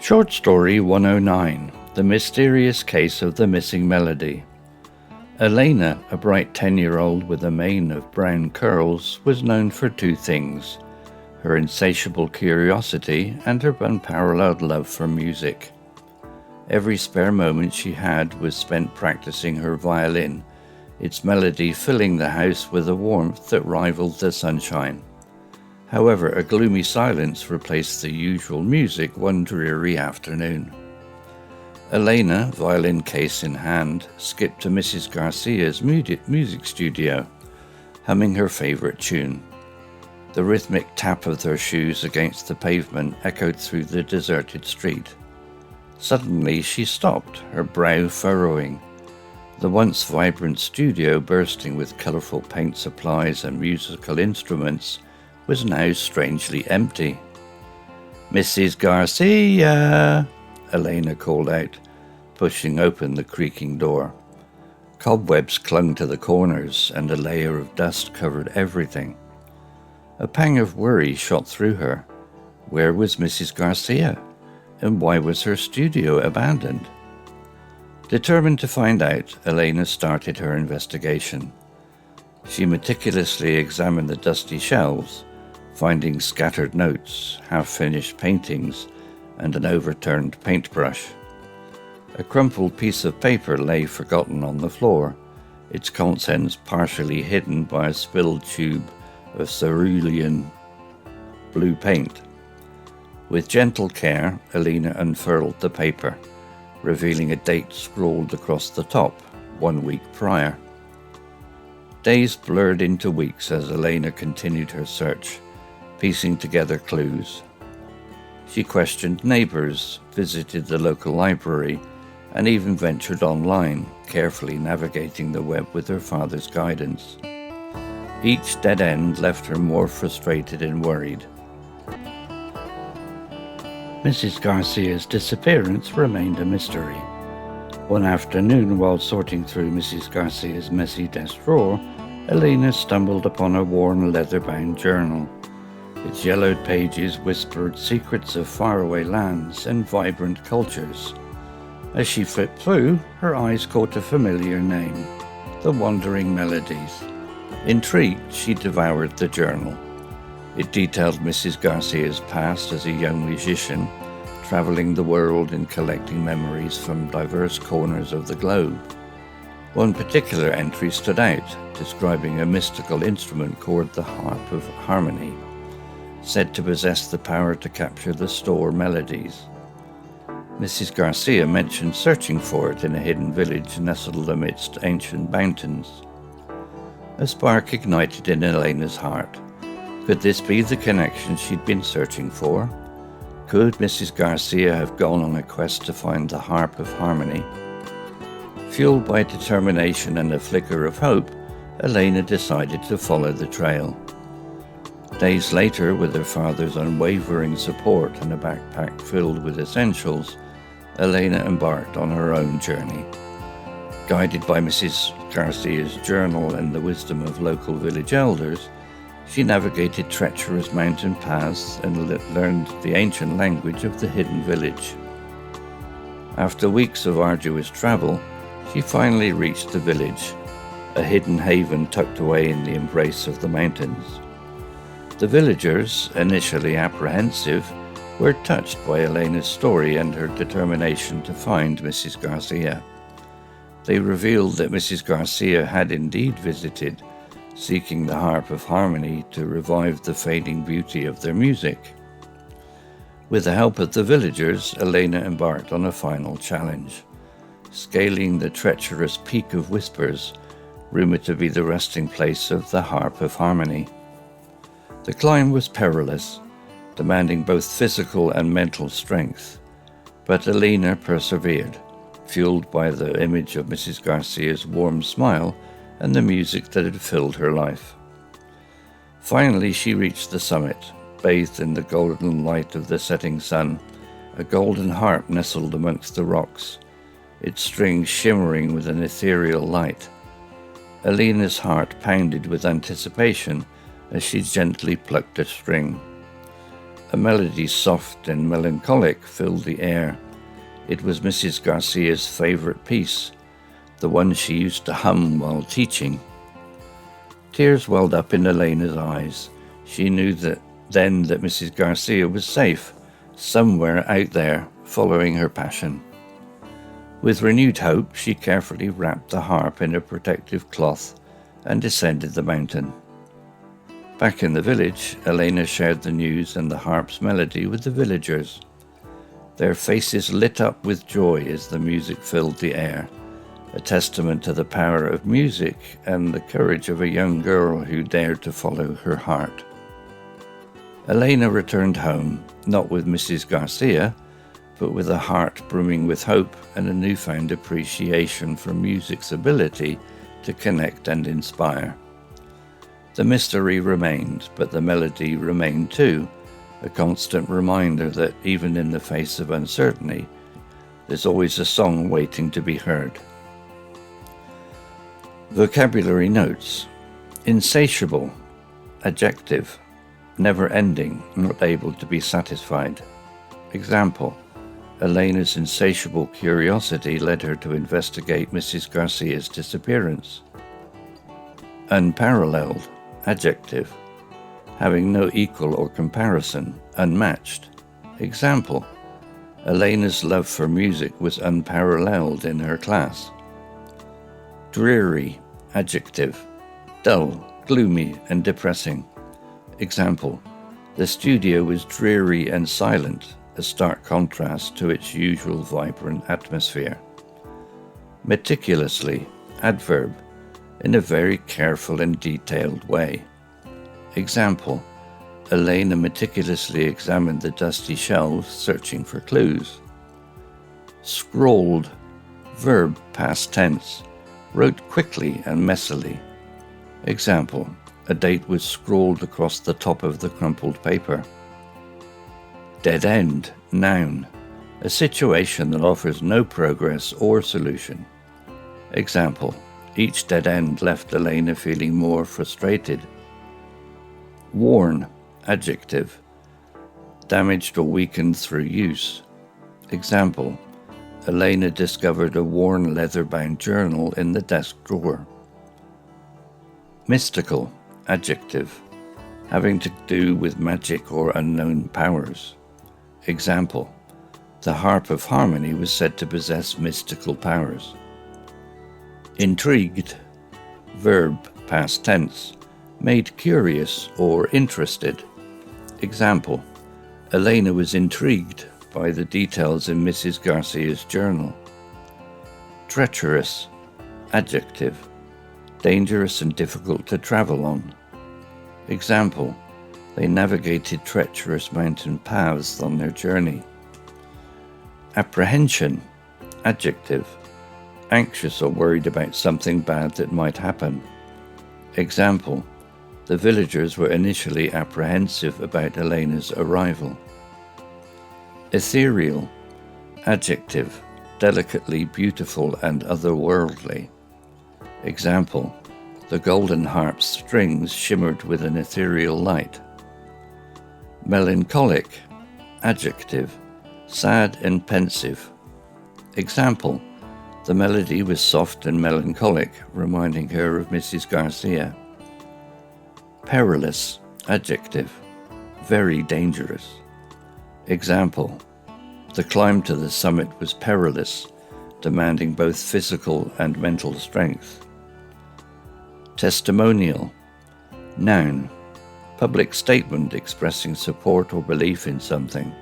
Short Story 109, The Mysterious Case of the Missing Melody. Elena, a bright 10-year-old with a mane of brown curls, was known for two things: her insatiable curiosity and her unparalleled love for music. Every spare moment she had was spent practicing her violin, its melody filling the house with a warmth that rivaled the sunshine. However, a gloomy silence replaced the usual music one dreary afternoon. Elena, violin case in hand, skipped to Mrs. Garcia's music studio, humming her favorite tune. The rhythmic tap of their shoes against the pavement echoed through the deserted street. Suddenly she stopped, her brow furrowing. The once vibrant studio, bursting with colourful paint supplies and musical instruments, was now strangely empty. "Mrs. Garcia!" Elena called out, pushing open the creaking door. Cobwebs clung to the corners, and a layer of dust covered everything. A pang of worry shot through her. Where was Mrs. Garcia? And why was her studio abandoned? Determined to find out, Elena started her investigation. She meticulously examined the dusty shelves, finding scattered notes, half-finished paintings, and an overturned paintbrush. A crumpled piece of paper lay forgotten on the floor, its contents partially hidden by a spilled tube of cerulean blue paint. With gentle care, Elena unfurled the paper, revealing a date scrawled across the top, 1 week prior. Days blurred into weeks as Elena continued her search, piecing together clues. She questioned neighbors, visited the local library, and even ventured online, carefully navigating the web with her father's guidance. Each dead end left her more frustrated and worried. Mrs. Garcia's disappearance remained a mystery. One afternoon, while sorting through Mrs. Garcia's messy desk drawer, Elena stumbled upon a worn leather-bound journal. Its yellowed pages whispered secrets of faraway lands and vibrant cultures. As she flipped through, her eyes caught a familiar name: The Wandering Melodies. Intrigued, she devoured the journal. It detailed Mrs. Garcia's past as a young musician, traveling the world and collecting memories from diverse corners of the globe. One particular entry stood out, describing a mystical instrument called the harp of harmony, said to possess the power to capture the store melodies. Mrs. Garcia mentioned searching for it in a hidden village nestled amidst ancient mountains. A spark ignited in Elena's heart. Could this be the connection she'd been searching for? Could Mrs. Garcia have gone on a quest to find the harp of harmony? Fueled by determination and a flicker of hope, Elena decided to follow the trail. Days later, with her father's unwavering support and a backpack filled with essentials, Elena embarked on her own journey. Guided by Mrs. Garcia's journal and the wisdom of local village elders, she navigated treacherous mountain paths and learned the ancient language of the hidden village. After weeks of arduous travel, she finally reached the village, a hidden haven tucked away in the embrace of the mountains. The villagers, initially apprehensive, were touched by Elena's story and her determination to find Mrs. Garcia. They revealed that Mrs. Garcia had indeed visited, seeking the harp of harmony to revive the fading beauty of their music. With the help of the villagers, Elena embarked on a final challenge, scaling the treacherous Peak of Whispers, rumored to be the resting place of the harp of harmony. The climb was perilous, demanding both physical and mental strength, but Elena persevered, fueled by the image of Mrs. Garcia's warm smile and the music that had filled her life. Finally, she reached the summit, bathed in the golden light of the setting sun, a golden harp nestled amongst the rocks, its strings shimmering with an ethereal light. Elena's heart pounded with anticipation as she gently plucked a string. A melody soft and melancholic filled the air. It was Mrs. Garcia's favourite piece, the one she used to hum while teaching. Tears welled up in Elena's eyes. She knew that Mrs. Garcia was safe, somewhere out there, following her passion. With renewed hope, she carefully wrapped the harp in a protective cloth and descended the mountain. Back in the village, Elena shared the news and the harp's melody with the villagers. Their faces lit up with joy as the music filled the air, a testament to the power of music and the courage of a young girl who dared to follow her heart. Elena returned home, not with Mrs. Garcia, but with a heart brimming with hope and a newfound appreciation for music's ability to connect and inspire. The mystery remained, but the melody remained too, a constant reminder that even in the face of uncertainty, there's always a song waiting to be heard. Vocabulary notes. Insatiable, adjective, never ending, not able to be satisfied. Example, Elena's insatiable curiosity led her to investigate Mrs. Garcia's disappearance. Unparalleled, adjective, having no equal or comparison, unmatched. Example, Elena's love for music was unparalleled in her class. Dreary, adjective, dull, gloomy, and depressing. Example, the studio was dreary and silent, a stark contrast to its usual vibrant atmosphere. Meticulously, adverb, in a very careful and detailed way. Example, Elena meticulously examined the dusty shelves, searching for clues. Scrawled, verb, past tense, wrote quickly and messily. Example, a date was scrawled across the top of the crumpled paper. Dead end, noun, a situation that offers no progress or solution. Example, each dead end left Elena feeling more frustrated. Worn, adjective, damaged or weakened through use. Example, Elena discovered a worn leather-bound journal in the desk drawer. Mystical, adjective, having to do with magic or unknown powers. Example, the harp of harmony was said to possess mystical powers. Intrigued, verb, past tense, made curious or interested. Example, Elena was intrigued by the details in Mrs. Garcia's journal. Treacherous, adjective, dangerous and difficult to travel on. Example, they navigated treacherous mountain paths on their journey. Apprehension, adjective, anxious or worried about something bad that might happen. Example, the villagers were initially apprehensive about Elena's arrival. Ethereal, adjective, delicately beautiful and otherworldly. Example, the golden harp's strings shimmered with an ethereal light. Melancholic, adjective, sad and pensive. Example, the melody was soft and melancholic, reminding her of Mrs. Garcia. Perilous, adjective, very dangerous. Example, the climb to the summit was perilous, demanding both physical and mental strength. Testimonial, noun, public statement expressing support or belief in something.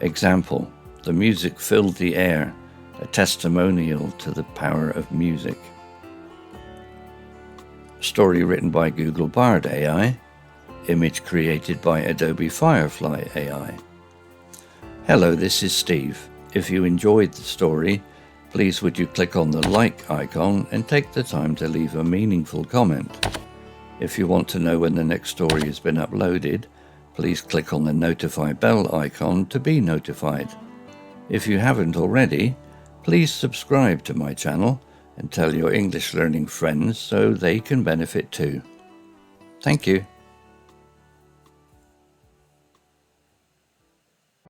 Example, the music filled the air, a testimonial to the power of music. Story written by Google Bard AI. Image created by Adobe Firefly AI. Hello, this is Steve. If you enjoyed the story, please would you click on the like icon and take the time to leave a meaningful comment. If you want to know when the next story has been uploaded, please click on the notify bell icon to be notified. If you haven't already, please subscribe to my channel and tell your English learning friends so they can benefit too. Thank you.